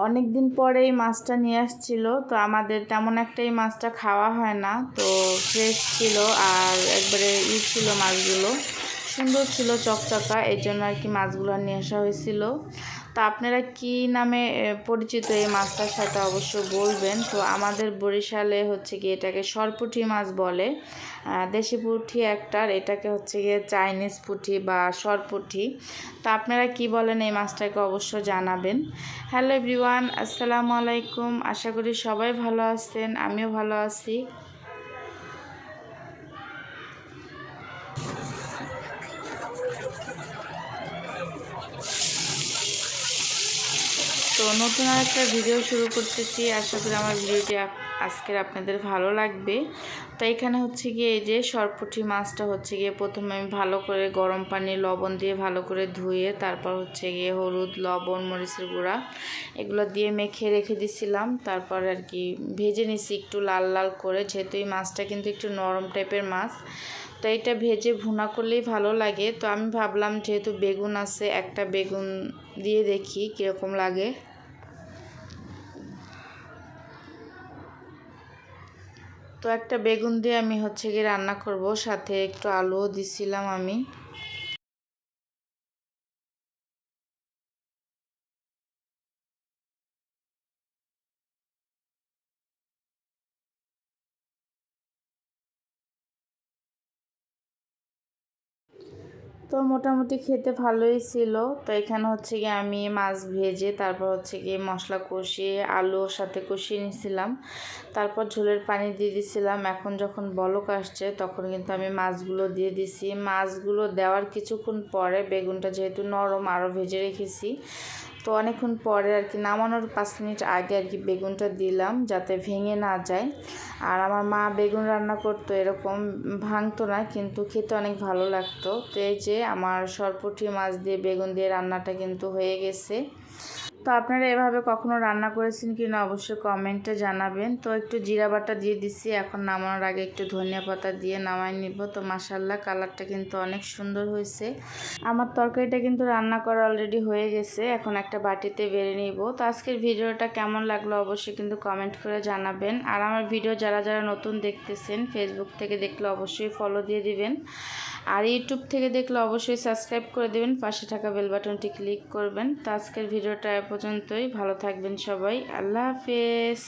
অনেক দিন পরে এই মাছটা নিয়ে আসছিল, তো আমাদের তেমন একটা এই মাছটা খাওয়া হয় না। তো ফ্রেশ ছিল আর একবারে ছিল মাছগুলো, সুন্দর ছিল চকচকা, এই জন্য আর কি মাছগুলো নিয়ে আসা হয়েছিল। তো আপনারা কি নামে পরিচিত এই মাছটার সাথে অবশ্য বলবেন। তো আমাদের বরিশালে হচ্ছে গিয়ে এটাকে সরপুঁটি মাছ বলে, দেশি পুঁটি একটার, এটাকে হচ্ছে গিয়ে চাইনিজ পুঁটি বা সরপুঁটি। তো আপনারা কি বলেন এই মাছটাকে অবশ্য জানাবেন। হ্যালো এভরিওয়ান, আসসালামু আলাইকুম। আশা করি সবাই ভালো আছেন, আমিও ভালো আছি। তো নতুন আরেকটা ভিডিও শুরু করতেছি, আশা করি আমার ভিডিওটি আজকের আপনাদের ভালো লাগবে। তো এখানে হচ্ছে গিয়ে এই যে সরপুঁটি মাছটা হচ্ছে গিয়ে প্রথমে আমি ভালো করে গরম পানি লবণ দিয়ে ভালো করে ধুয়ে তারপর হচ্ছে গিয়ে হলুদ লবণ মরিচের গুঁড়া এগুলো দিয়ে মেখে রেখে দিছিলাম। তারপর আর কি ভেজে নিছি একটু লাল লাল করে, যেহেতু এই মাছটা কিন্তু একটু নরম টাইপের মাছ, তো এটা ভেজে ভুনা করলেই ভালো লাগে। তো আমি ভাবলাম যেহেতু বেগুন আছে, একটা বেগুন দিয়ে দেখি কীরকম লাগে। তো একটা বেগুন দিয়ে আমি হচ্ছে গিয়ে রান্না করব, সাথে একটু আলুও দিছিলাম আমি। তো মোটামুটি খেতে ভালোই ছিল। তো এখানে হচ্ছে গিয়ে আমি মাছ ভেজে তারপর হচ্ছে গিয়ে মশলা কষিয়ে আলুর সাথে কষিয়ে নিয়েছিলাম। তারপর ঝোলের পানি দিয়ে দিছিলাম। এখন যখন বলক আসছে তখন কিন্তু আমি মাছগুলো দিয়ে দিছি। মাছগুলো দেওয়ার কিছুক্ষণ পরে বেগুনটা যেহেতু নরম আরও ভেজে রেখেছি, তো অনেকক্ষণ পরে আর কি নামানোর 5 মিনিট আগে আর কি বেগুনটা দিলাম যাতে ভেঙে না যায়। আর আমার মা বেগুন রান্না করতো, এরকম ভাঙতো না, কিন্তু খেতে অনেক ভালো লাগতো। তো এই যে আমার সরপুঁটি মাছ দিয়ে বেগুন দিয়ে রান্নাটা কিন্তু হয়ে গেছে। তো আপনারা এভাবে কখনো রান্না করেছেন কি না অবশ্যই কমেন্টে জানাবেন। তো একটু জিরা বাটা দিয়ে দিচ্ছি, এখন নামানোর আগে একটু ধনিয়া পাতা দিয়ে নামাই নিব। তো মাশাআল্লাহ কালারটা কিন্তু অনেক সুন্দর হয়েছে। আমার তরকারিটা কিন্তু রান্না করা অলরেডি হয়ে গেছে, এখন একটা বাটিতে বেড়ে নিব। তো আজকের ভিডিওটা কেমন লাগলো অবশ্যই কিন্তু কমেন্ট করে জানাবেন। আর আমার ভিডিও যারা যারা নতুন দেখতেছেন, ফেসবুক থেকে দেখলে অবশ্যই ফলো দিয়ে দিবেন, আর ইউটিউব থেকে দেখলে অবশ্যই সাবস্ক্রাইব করে দেবেন, পাশে থাকা বেল বাটনটি ক্লিক করবেন। তো আজকের ভিডিওটা এ পর্যন্তই, ভালো থাকবেন সবাই, আল্লাহ হাফেজ।